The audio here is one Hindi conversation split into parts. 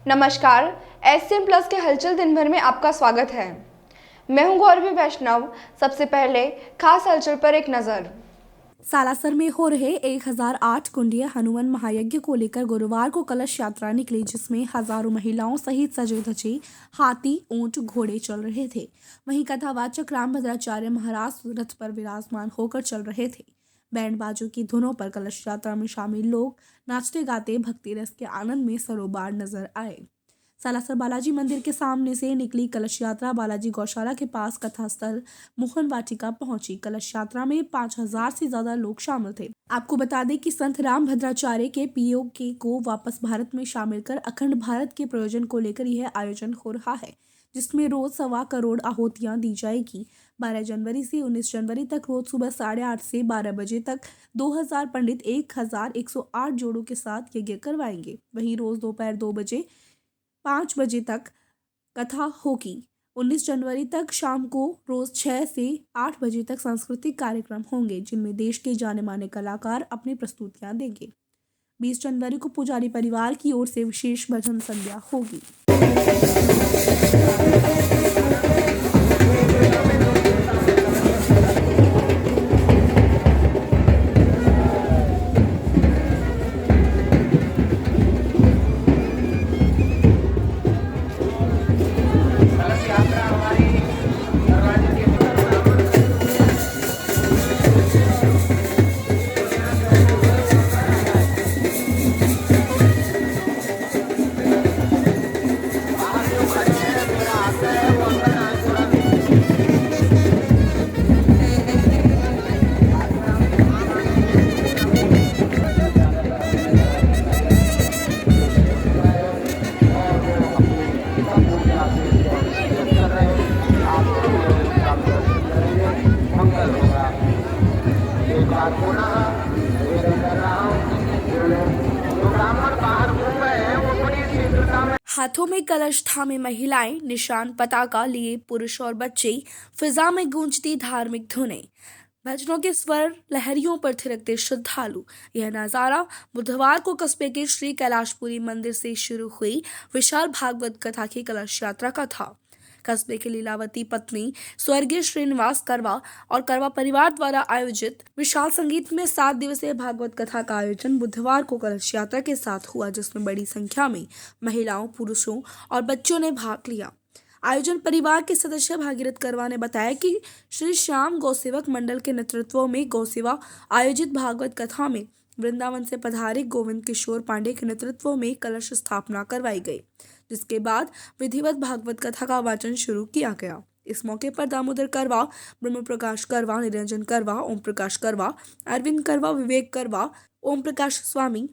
नमस्कार, एससीएन प्लस के हलचल दिन भर में आपका स्वागत है। मैं हूं गौरवी वैष्णव। सबसे पहले खास हलचल पर एक नजर। सालासर में हो रहे 1008 कुंडीय हनुमान महायज्ञ को लेकर गुरुवार को कलश यात्रा निकली, जिसमें हजारों महिलाओं सहित सजे धजे हाथी, ऊंट, घोड़े चल रहे थे। वहीं कथावाचक रामभद्राचार्य महाराज रथ पर विराजमान होकर चल रहे थे। बैंड बाजों की धुनों पर कलश यात्रा में शामिल लोग नाचते गाते भक्ति रस के आनंद में सरोबार नजर आए। सालासर बालाजी मंदिर के सामने से निकली कलश यात्रा बालाजी गौशाला के पास कथास्थल मोहन वाटिका पहुंची। कलश यात्रा में 5000 से ज्यादा लोग शामिल थे। आपको बता दें कि संत रामभद्राचार्य के पीओके को वापस भारत में शामिल कर अखंड भारत के प्रयोजन को लेकर यह आयोजन हो रहा है, जिसमें रोज 1.25 करोड़ आहुतियां दी जाएगी। 12 जनवरी से 19 जनवरी तक रोज सुबह 8:30 से 12 बजे तक 2000 पंडित 1108 जोड़ों के साथ यज्ञ करवाएंगे। वहीं रोज दोपहर 2 बजे 5 बजे तक कथा होगी। 19 जनवरी तक शाम को रोज 6 से 8 बजे तक सांस्कृतिक कार्यक्रम होंगे, जिनमें देश के जाने माने कलाकार अपनी प्रस्तुतियां देंगे। 20 जनवरी को पुजारी परिवार की ओर से विशेष भजन संध्या होगी। हाथों में कलश थामे महिलाएं, निशान पताका लिए पुरुष और बच्चे, फिजा में गूंजती धार्मिक धुनें, भजनों के स्वर लहरियों पर थिरकते श्रद्धालु। यह नज़ारा बुधवार को कस्बे के श्री कैलाशपुरी मंदिर से शुरू हुई विशाल भागवत कथा की कलश यात्रा का था। कस्बे के लीलावती पत्नी स्वर्गीय श्रीनिवास करवा और करवा परिवार द्वारा आयोजित विशाल संगीत में 7 दिवसीय भागवत कथा का आयोजन बुधवार को कलश यात्रा के साथ हुआ, जिसमें बड़ी संख्या में महिलाओं, पुरुषों और बच्चों ने भाग लिया। आयोजन परिवार के सदस्य भागीरथ करवा ने बताया कि श्री श्याम गौसेवक मंडल के नेतृत्व में गौसेवा आयोजित भागवत कथा में वृंदावन से पधारे गोविंद किशोर पांडे के नेतृत्व में कलश स्थापना करवाई गई, जिसके बाद विधिवत भागवत कथा का वाचन शुरू किया गया। इस मौके पर दामोदर करवा, ब्रह्म प्रकाश करवा, निरंजन करवा, ओम प्रकाश करवा, अरविंद करवा, विवेक करवा, ओम प्रकाश स्वामी,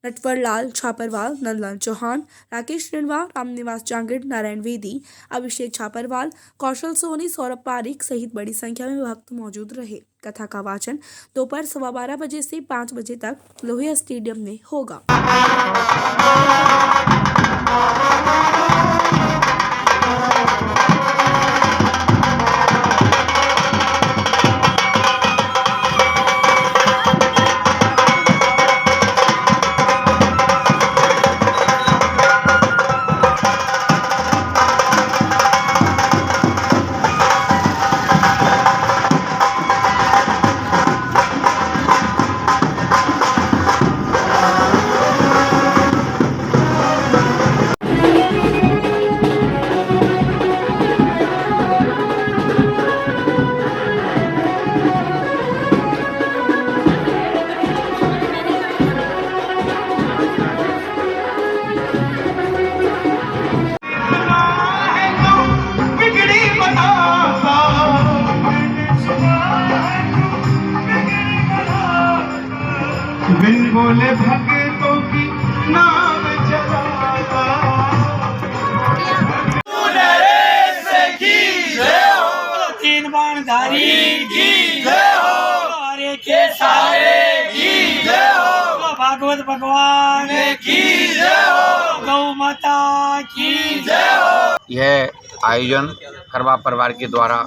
नटवर लाल छापरवाल, नंदलाल चौहान, राकेश रिणवा, रामनिवास जांगिड़, नारायण वेदी, अभिषेक छापरवाल, कौशल सोनी, सौरभ पारिक सहित बड़ी संख्या में भक्त मौजूद रहे। कथा का वाचन दोपहर 12:15 बजे से 5 बजे तक लोहिया स्टेडियम में होगा। बिन बोले भक्तों की नाम चलाता। तीन बाणधारी की जय हो, सारे के सारे की जय हो, भागवत भगवान की जय हो, गौ माता की जय हो। यह आयोजन करवा परिवार के द्वारा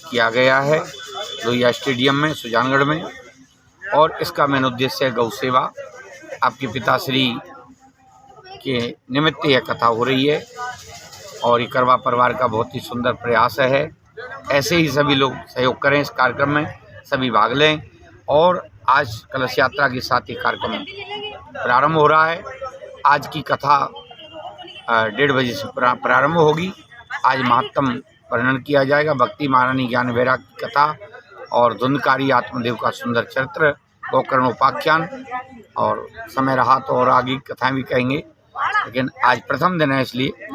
किया गया है लोहिया स्टेडियम में सुजानगढ़ में, और इसका मेन उद्देश्य है गौ सेवा। आपके पिताश्री के निमित्त यह कथा हो रही है और ये करवा परिवार का बहुत ही सुंदर प्रयास है। ऐसे ही सभी लोग सहयोग करें इस कार्यक्रम में, सभी भाग लें। और आज कलश यात्रा के साथ ये कार्यक्रम प्रारंभ हो रहा है। आज की कथा 1:30 बजे से प्रारंभ होगी। आज महात्म वर्णन किया जाएगा, भक्ति महारानी ज्ञान वैराग की कथा और धुंधकारी आत्मदेव का सुंदर चरित्र, गोकर्ण उपाख्यान। और समय रहा तो और आगे कथाएं भी कहेंगे, लेकिन आज प्रथम दिन है इसलिए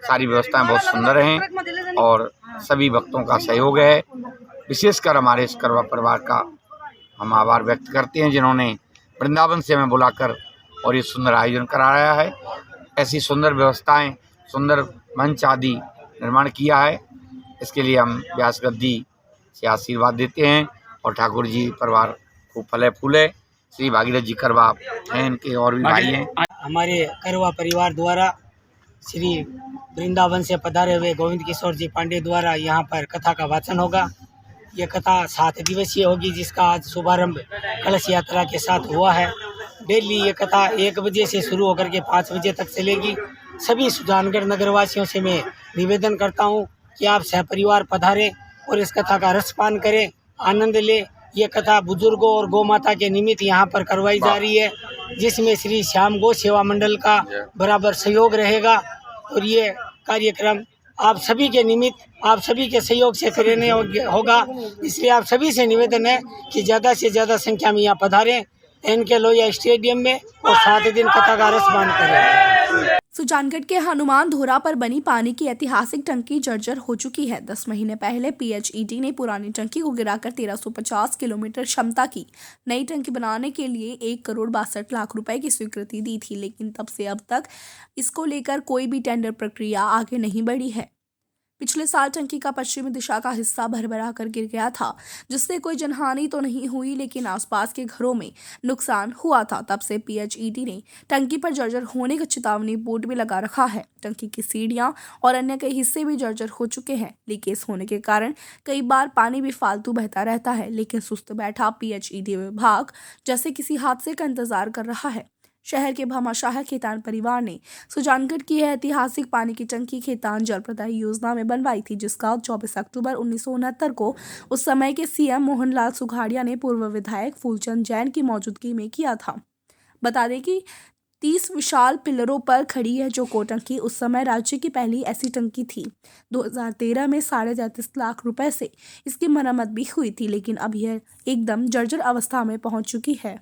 सारी व्यवस्थाएं बहुत सुंदर हैं और सभी भक्तों का सहयोग है। विशेषकर हमारे इस करवा परिवार का हम आभार व्यक्त करते हैं जिन्होंने वृंदावन से हमें बुलाकर और ये सुंदर आयोजन कराया है। ऐसी सुंदर व्यवस्थाएं, सुंदर मंच आदि निर्माण किया है, इसके लिए हम व्यास गद्दी से आशीर्वाद देते हैं और ठाकुर जी परिवार खूब फले फूले। श्री भागीरथ जी करवा हैं, इनके और भी भाई हैं। हमारे करवा परिवार द्वारा श्री वृंदावन से पधारे हुए गोविंद किशोर जी पांडे द्वारा यहाँ पर कथा का वाचन होगा। ये कथा 7 दिवसीय होगी, जिसका आज शुभारंभ कलश यात्रा के साथ हुआ है। डेली ये कथा 1 बजे से शुरू होकर के 5 बजे तक चलेगी। सभी सुजानगढ़ नगरवासियों से मैं निवेदन करता हूँ कि आप सहपरिवार पधारें और इस कथा का रसपान करें, आनंद लें। ये कथा बुजुर्गों और गौ माता के निमित्त यहाँ पर करवाई जा रही है, जिसमें श्री श्याम गौ सेवा मंडल का बराबर सहयोग रहेगा। और ये कार्यक्रम आप सभी के निमित्त, आप सभी के सहयोग से करने होगा। इसलिए आप सभी से निवेदन है कि ज़्यादा से ज़्यादा संख्या में यहाँ पधारें एनके लोहिया स्टेडियम में और 7 दिन कथा का रसपान करें। सुजानगढ़ के हनुमान धोरा पर बनी पानी की ऐतिहासिक टंकी जर्जर हो चुकी है। 10 महीने पहले PHED ने पुरानी टंकी को गिराकर 1350 किलोमीटर क्षमता की नई टंकी बनाने के लिए 1,62,00,000 रुपए की स्वीकृति दी थी, लेकिन तब से अब तक इसको लेकर कोई भी टेंडर प्रक्रिया आगे नहीं बढ़ी है। पिछले साल टंकी का पश्चिमी दिशा का हिस्सा भरभरा कर गिर गया था, जिससे कोई जनहानि तो नहीं हुई, लेकिन आसपास के घरों में नुकसान हुआ था। तब से PHED ने टंकी पर जर्जर होने का चेतावनी बोर्ड भी लगा रखा है। टंकी की सीढ़ियां और अन्य कई हिस्से भी जर्जर हो चुके हैं। लीकेज होने के कारण कई बार पानी भी फालतू बहता रहता है, लेकिन सुस्त बैठा PHED विभाग जैसे किसी हादसे का इंतजार कर रहा है। शहर के भामाशाह खेतान परिवार ने सुजानगढ़ की यह ऐतिहासिक पानी की टंकी खेतान जल प्रदाय योजना में बनवाई थी, जिसका 24 अक्टूबर 1969 को उस समय के CM मोहनलाल सुखाड़िया ने पूर्व विधायक फूलचंद जैन की मौजूदगी में किया था। बता दें कि 30 विशाल पिलरों पर खड़ी है जो टंकी उस समय राज्य की पहली ऐसी टंकी थी। 2013 में 33.5 लाख रुपए से इसकी मरम्मत भी हुई थी, लेकिन अब यह एकदम जर्जर अवस्था में पहुंच चुकी है।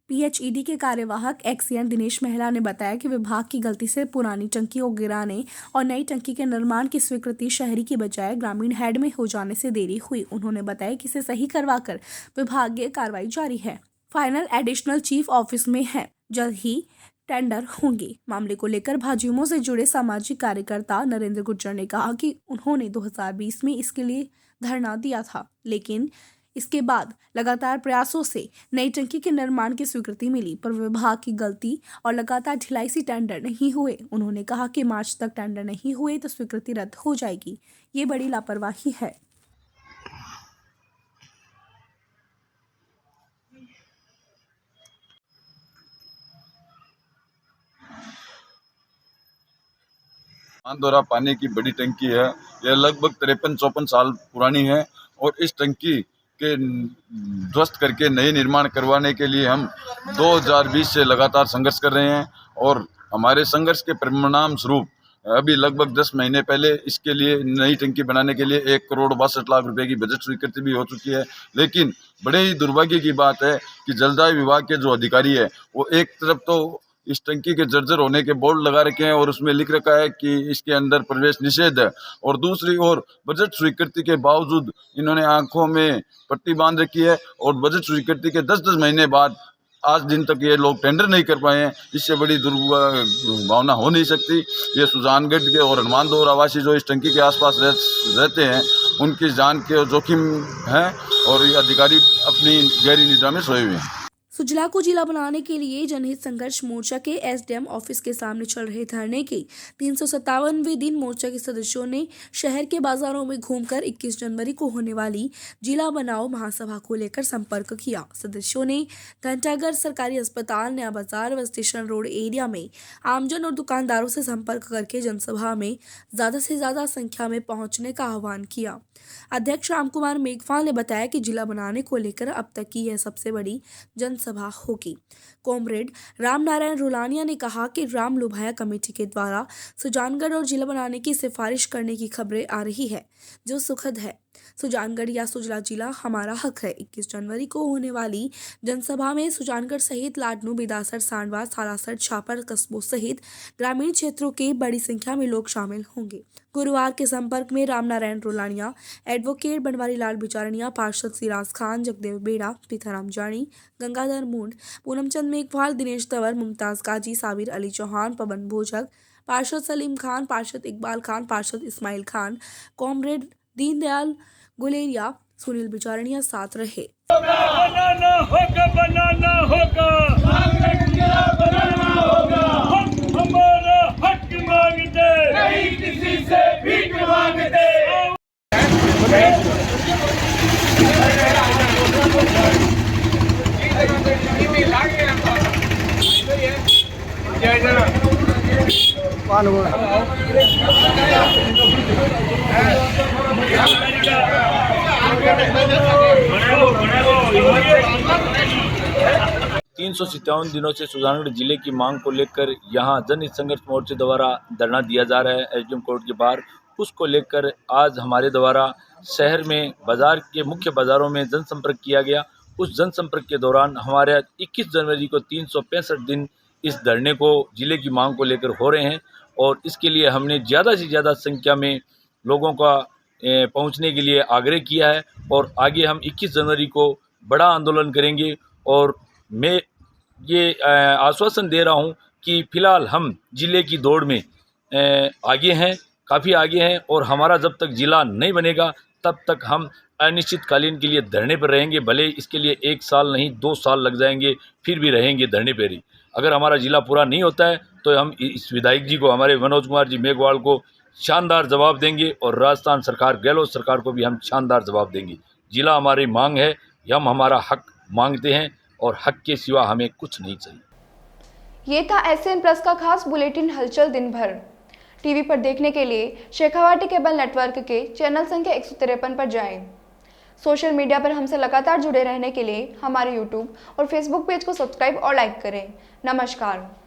PHED के कार्यवाहक XCN दिनेश मेहरा ने बताया कि विभाग की गलती से पुरानी टंकी को गिराने और नई टंकी के निर्माण की स्वीकृति शहरी की बजाय ग्रामीण हेड में हो जाने से देरी हुई। उन्होंने बताया कि इसे सही करवाकर विभागीय कार्रवाई जारी है। फाइनल एडिशनल चीफ ऑफिस में है, जल्द ही टेंडर होंगे। मामले को लेकर भाजयुमो से जुड़े सामाजिक कार्यकर्ता नरेंद्र गुर्जर ने कहा कि उन्होंने 2020 में इसके लिए धरना दिया था, लेकिन इसके बाद लगातार प्रयासों से नई टंकी के निर्माण की स्वीकृति मिली, पर विभाग की गलती और लगातार ढिलाई से टेंडर नहीं हुए। उन्होंने कहा कि मार्च तक टेंडर नहीं हुए तो स्वीकृति रद्द हो जाएगी। ये बड़ी लापरवाही है। द्वारा पानी की बड़ी टंकी है। यह लगभग 53-54 साल पुरानी है और इस टंकी के ध्वस्त करके नए निर्माण करवाने के लिए हम 2020 से लगातार संघर्ष कर रहे हैं और हमारे संघर्ष के परिणाम स्वरूप अभी लगभग 10 महीने पहले इसके लिए नई टंकी बनाने के लिए 1,62,00,000 रुपए की बजट स्वीकृति भी हो चुकी है। लेकिन बड़े ही दुर्भाग्य की बात है कि जलदाय विभाग के जो अधिकारी है वो एक तरफ तो इस टंकी के जर्जर होने के बोर्ड लगा रखे हैं और उसमें लिख रखा है कि इसके अंदर प्रवेश निषेध है, और दूसरी ओर बजट स्वीकृति के बावजूद इन्होंने आंखों में पट्टी बांध रखी है और बजट स्वीकृति के 10-10 महीने बाद आज दिन तक ये लोग टेंडर नहीं कर पाए हैं। इससे बड़ी दुर्भावना हो नहीं सकती। ये सुजानगढ़ के और हनुमान धोरा वासी जो इस टंकी के आसपास रहते हैं उनकी जान के जोखिम है और ये अधिकारी अपनी गहरी निद्रा में सोए हुए हैं। सुजला को जिला बनाने के लिए जनहित संघर्ष मोर्चा के एसडीएम ऑफिस के सामने चल रहे धरने के 357वें दिन मोर्चा के सदस्यों ने शहर के बाजारों में घूमकर 21 जनवरी को होने वाली जिला बनाओ महासभा को लेकर संपर्क किया। सदस्यों ने घंटाघर सरकारी अस्पताल, नया बाजार व स्टेशन रोड एरिया में आमजन और दुकानदारों से संपर्क करके जनसभा में ज्यादा से ज्यादा संख्या में पहुंचने का आह्वान किया। अध्यक्ष राम कुमार मेघवाल ने बताया कि जिला बनाने को लेकर अब तक की यह सबसे बड़ी जनसभा होगी। कॉमरेड राम नारायण रोलानिया ने कहा कि राम लोभाया कमेटी के द्वारा सुजानगढ़ और जिला बनाने की सिफारिश करने की खबरें आ रही है, जो सुखद है। सुजानगढ़ या सुजला जिला हमारा हक है। 21 जनवरी को होने वाली जनसभा में सुजानगढ़ सहित लाडनू, बिदासर, सांडवा, सालासर, छापर कस्बों सहित ग्रामीण क्षेत्रों के बड़ी संख्या में लोग शामिल होंगे। गुरुवार के संपर्क में राम नारायण रोलानिया, एडवोकेट बनवारी लाल बिचारनिया, पार्षद सिराज खान, जगदेव बेड़ा, पीथाराम जानी, गंगाधर मुंड, पूनमचंद मेघवाल, दिनेश तंवर, मुमताज काजी, साबिर अली चौहान, पवन भोजक, पार्षद सलीम खान, पार्षद इकबाल खान, पार्षद इस्माइल खान, कॉमरेड दीनदयाल गुलेरिया, सुनील बिचारनिया साथ रहे। बनाना होगा हमारा हक मांगते नहीं, किसी से भीख मांगते। तीन 357 दिनों से सुजानगढ़ जिले की मांग को लेकर यहां जनहित संघर्ष मोर्चे द्वारा धरना दिया जा रहा है एसडीएम कोर्ट के बाहर। उसको लेकर आज हमारे द्वारा शहर में बाजार के मुख्य बाजारों में जनसंपर्क किया गया। उस जनसंपर्क के दौरान हमारे 21 जनवरी को 365 दिन इस धरने को जिले की मांग को लेकर हो रहे हैं और इसके लिए हमने ज़्यादा से ज़्यादा संख्या में लोगों का पहुंचने के लिए आग्रह किया है और आगे हम 21 जनवरी को बड़ा आंदोलन करेंगे। और मैं ये आश्वासन दे रहा हूं कि फ़िलहाल हम ज़िले की दौड़ में आगे हैं, काफ़ी आगे हैं और हमारा जब तक ज़िला नहीं बनेगा तब तक हम अनिश्चितकालीन के लिए धरने पर रहेंगे। भले इसके लिए 1 साल नहीं 2 साल लग जाएंगे, फिर भी रहेंगे धरने पर ही। अगर हमारा ज़िला पूरा नहीं होता है तो हम इस विधायक जी को, हमारे मनोज कुमार जी मेघवाल को शानदार जवाब देंगे और राजस्थान सरकार, गहलोत सरकार को भी हम शानदार जवाब देंगे। ज़िला हमारी मांग है, हम हमारा हक मांगते हैं और हक के सिवा हमें कुछ नहीं चाहिए। ये था एसएन प्लस का खास बुलेटिन हलचल दिन भर। टीवी पर देखने के लिए शेखावाटी केबल नेटवर्क के चैनल संख्या 153 पर जाएं। सोशल मीडिया पर हमसे लगातार जुड़े रहने के लिए हमारे यूट्यूब और फेसबुक पेज को सब्सक्राइब और लाइक करें। नमस्कार।